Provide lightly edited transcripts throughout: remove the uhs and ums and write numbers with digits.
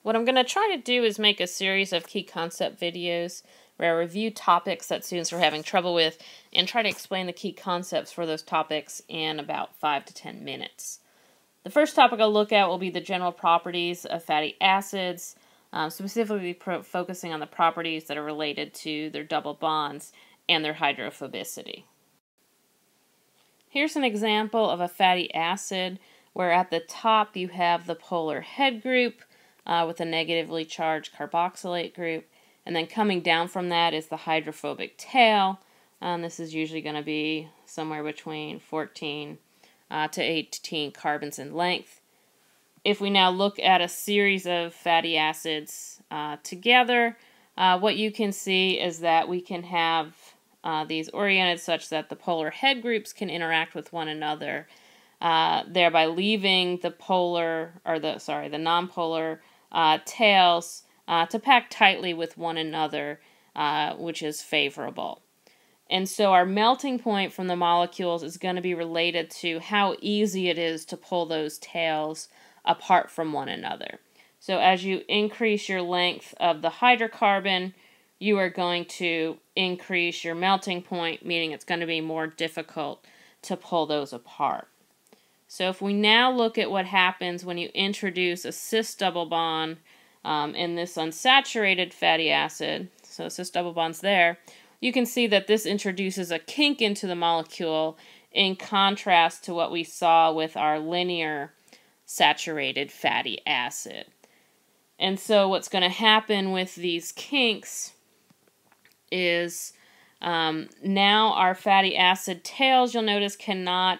What I'm going to try to do is make a series of key concept videos where I review topics that students are having trouble with and try to explain the key concepts for those topics in about 5 to 10 minutes. The first topic I'll look at will be the general properties of fatty acids, specifically focusing on the properties that are related to their double bonds and their hydrophobicity. Here's an example of a fatty acid where at the top you have the polar head group with a negatively charged carboxylate group, and then coming down from that is the hydrophobic tail. This is usually going to be somewhere between 14 to 18 carbons in length. If we now look at a series of fatty acids together, what you can see is that we can have these oriented such that the polar head groups can interact with one another, thereby leaving the the nonpolar tails to pack tightly with one another, which is favorable. And so our melting point from the molecules is going to be related to how easy it is to pull those tails apart from one another. So as you increase your length of the hydrocarbon, you are going to increase your melting point, meaning it's going to be more difficult to pull those apart. So if we now look at what happens when you introduce a cis double bond in this unsaturated fatty acid, so cis double bonds there, you can see that this introduces a kink into the molecule in contrast to what we saw with our linear saturated fatty acid. And so what's going to happen with these kinks is now our fatty acid tails, you'll notice, cannot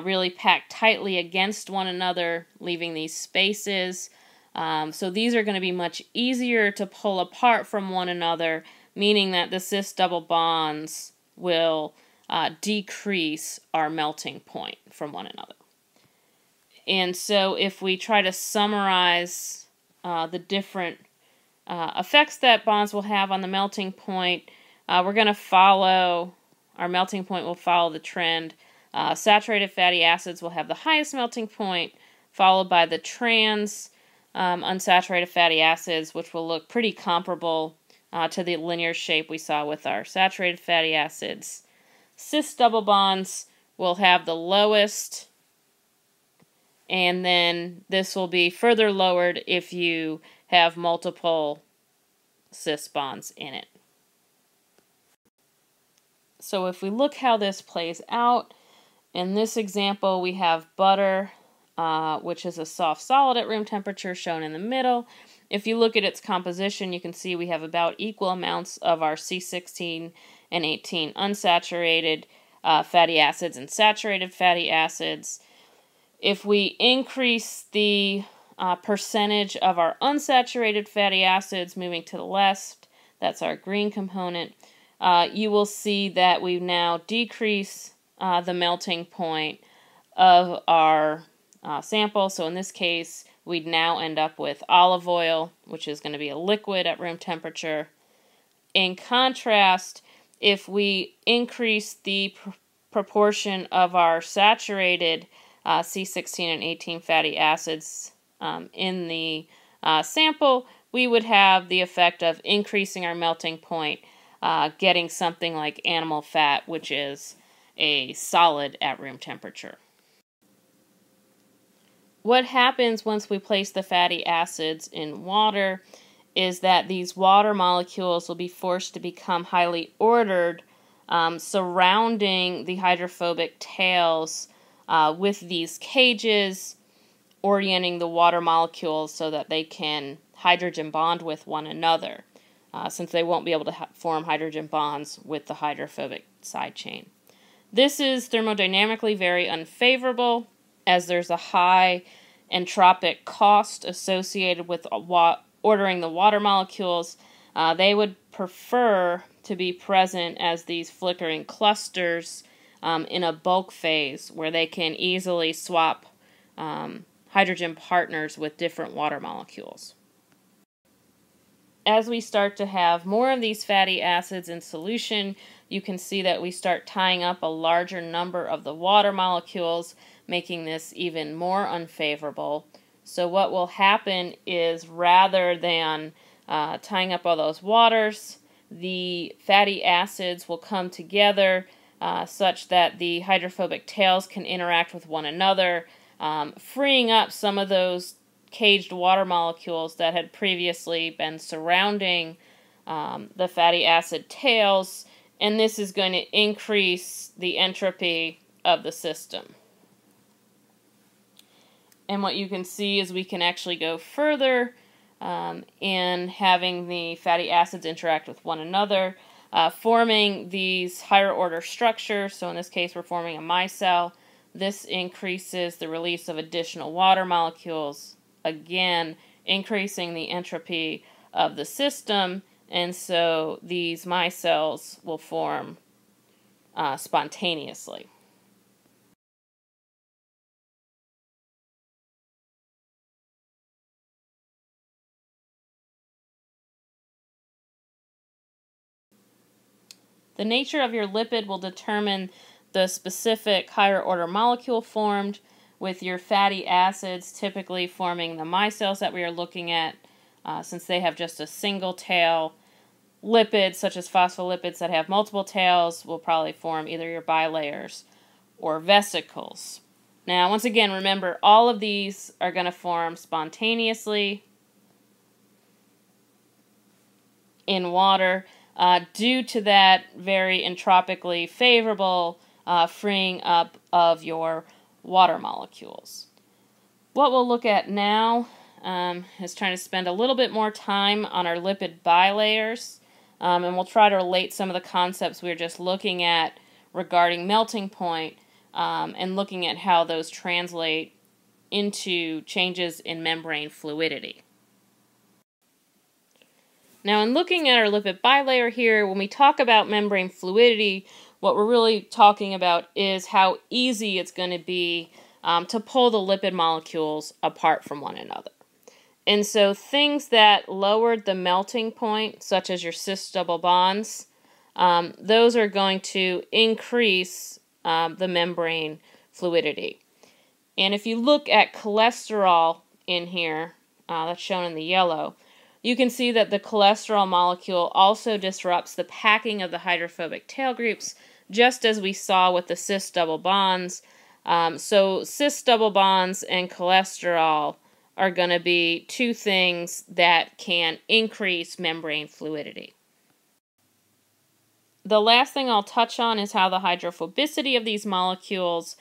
really pack tightly against one another, leaving these spaces. So these are going to be much easier to pull apart from one another, meaning that the cis double bonds will decrease our melting point from one another. And so if we try to summarize the different effects that bonds will have on the melting point, we're going to follow, our melting point will follow the trend. Saturated fatty acids will have the highest melting point, followed by the trans unsaturated fatty acids, which will look pretty comparable to the linear shape we saw with our saturated fatty acids. Cis double bonds will have the lowest, and then this will be further lowered if you have multiple cis bonds in it. So if we look how this plays out, in this example we have butter, which is a soft solid at room temperature, shown in the middle. If you look at its composition, you can see we have about equal amounts of our C16 and 18 unsaturated fatty acids and saturated fatty acids. If we increase the percentage of our unsaturated fatty acids moving to the left, that's our green component, you will see that we now decrease the melting point of our sample. So in this case, we'd now end up with olive oil, which is going to be a liquid at room temperature. In contrast, if we increase the proportion of our saturated C16 and 18 fatty acids in the sample, we would have the effect of increasing our melting point, getting something like animal fat, which is a solid at room temperature. What happens once we place the fatty acids in water is that these water molecules will be forced to become highly ordered, surrounding the hydrophobic tails with these cages, orienting the water molecules so that they can hydrogen bond with one another, since they won't be able to form hydrogen bonds with the hydrophobic side chain. This is thermodynamically very unfavorable, as there's a high entropic cost associated with ordering the water molecules. They would prefer to be present as these flickering clusters in a bulk phase where they can easily swap hydrogen partners with different water molecules. As we start to have more of these fatty acids in solution, you can see that we start tying up a larger number of the water molecules, making this even more unfavorable. So what will happen is, rather than tying up all those waters, the fatty acids will come together such that the hydrophobic tails can interact with one another, freeing up some of those caged water molecules that had previously been surrounding the fatty acid tails, and this is going to increase the entropy of the system. And what you can see is we can actually go further in having the fatty acids interact with one another, forming these higher order structures. So in this case, we're forming a micelle. This increases the release of additional water molecules, again, increasing the entropy of the system. And so these micelles will form spontaneously. The nature of your lipid will determine the specific higher order molecule formed, with your fatty acids typically forming the micelles that we are looking at, since they have just a single tail. Lipids, such as phospholipids that have multiple tails, will probably form either your bilayers or vesicles. Now, once again, remember, all of these are going to form spontaneously in water, due to that very entropically favorable freeing up of your water molecules. What we'll look at now is trying to spend a little bit more time on our lipid bilayers, and we'll try to relate some of the concepts we were just looking at regarding melting point, and looking at how those translate into changes in membrane fluidity. Now, in looking at our lipid bilayer here, when we talk about membrane fluidity, what we're really talking about is how easy it's going to be to pull the lipid molecules apart from one another. And so things that lowered the melting point, such as your Cyst double bonds, those are going to increase the membrane fluidity. And if you look at cholesterol in here, that's shown in the yellow, you can see that the cholesterol molecule also disrupts the packing of the hydrophobic tail groups, just as we saw with the Cyst double bonds. So Cyst double bonds and cholesterol are going to be two things that can increase membrane fluidity. The last thing I'll touch on is how the hydrophobicity of these molecules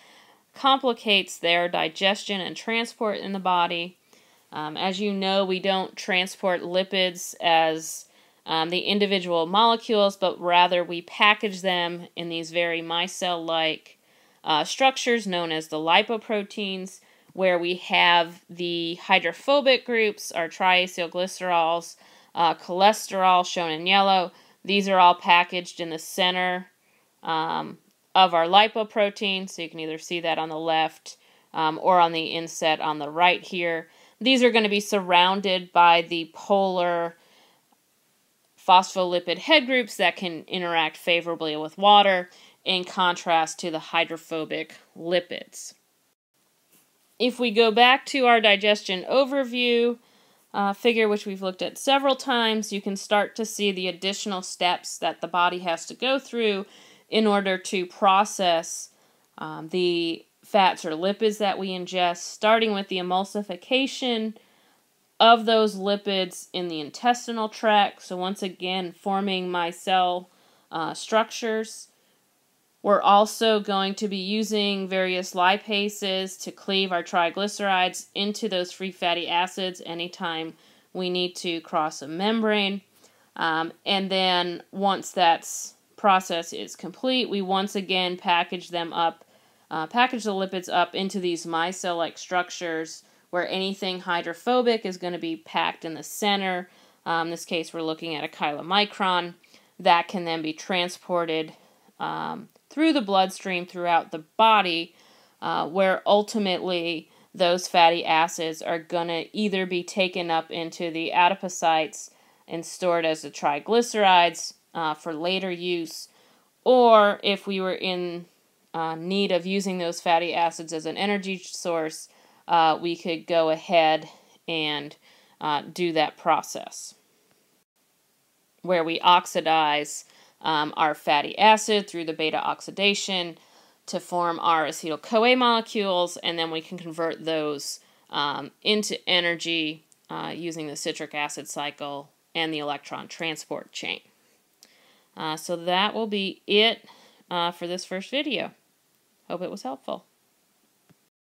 complicates their digestion and transport in the body. As you know, we don't transport lipids as the individual molecules, but rather we package them in these very micelle-like structures known as the lipoproteins, where we have the hydrophobic groups, our triacylglycerols, cholesterol shown in yellow. These are all packaged in the center of our lipoprotein, so you can either see that on the left or on the inset on the right here. These are going to be surrounded by the polar phospholipid head groups that can interact favorably with water, in contrast to the hydrophobic lipids. If we go back to our digestion overview figure, which we've looked at several times, you can start to see the additional steps that the body has to go through in order to process the fats or lipids that we ingest, starting with the emulsification of those lipids in the intestinal tract. So once again, forming micelle structures. We're also going to be using various lipases to cleave our triglycerides into those free fatty acids anytime we need to cross a membrane. And then once that process is complete, we once again package them up, package the lipids up into these micelle-like structures, where anything hydrophobic is going to be packed in the center. In this case, we're looking at a chylomicron that can then be transported through the bloodstream throughout the body, where ultimately those fatty acids are going to either be taken up into the adipocytes and stored as the triglycerides for later use, or if we were in need of using those fatty acids as an energy source, we could go ahead and do that process where we oxidize our fatty acid through the beta oxidation to form our acetyl-CoA molecules, and then we can convert those into energy using the citric acid cycle and the electron transport chain. So that will be it for this first video. Hope it was helpful.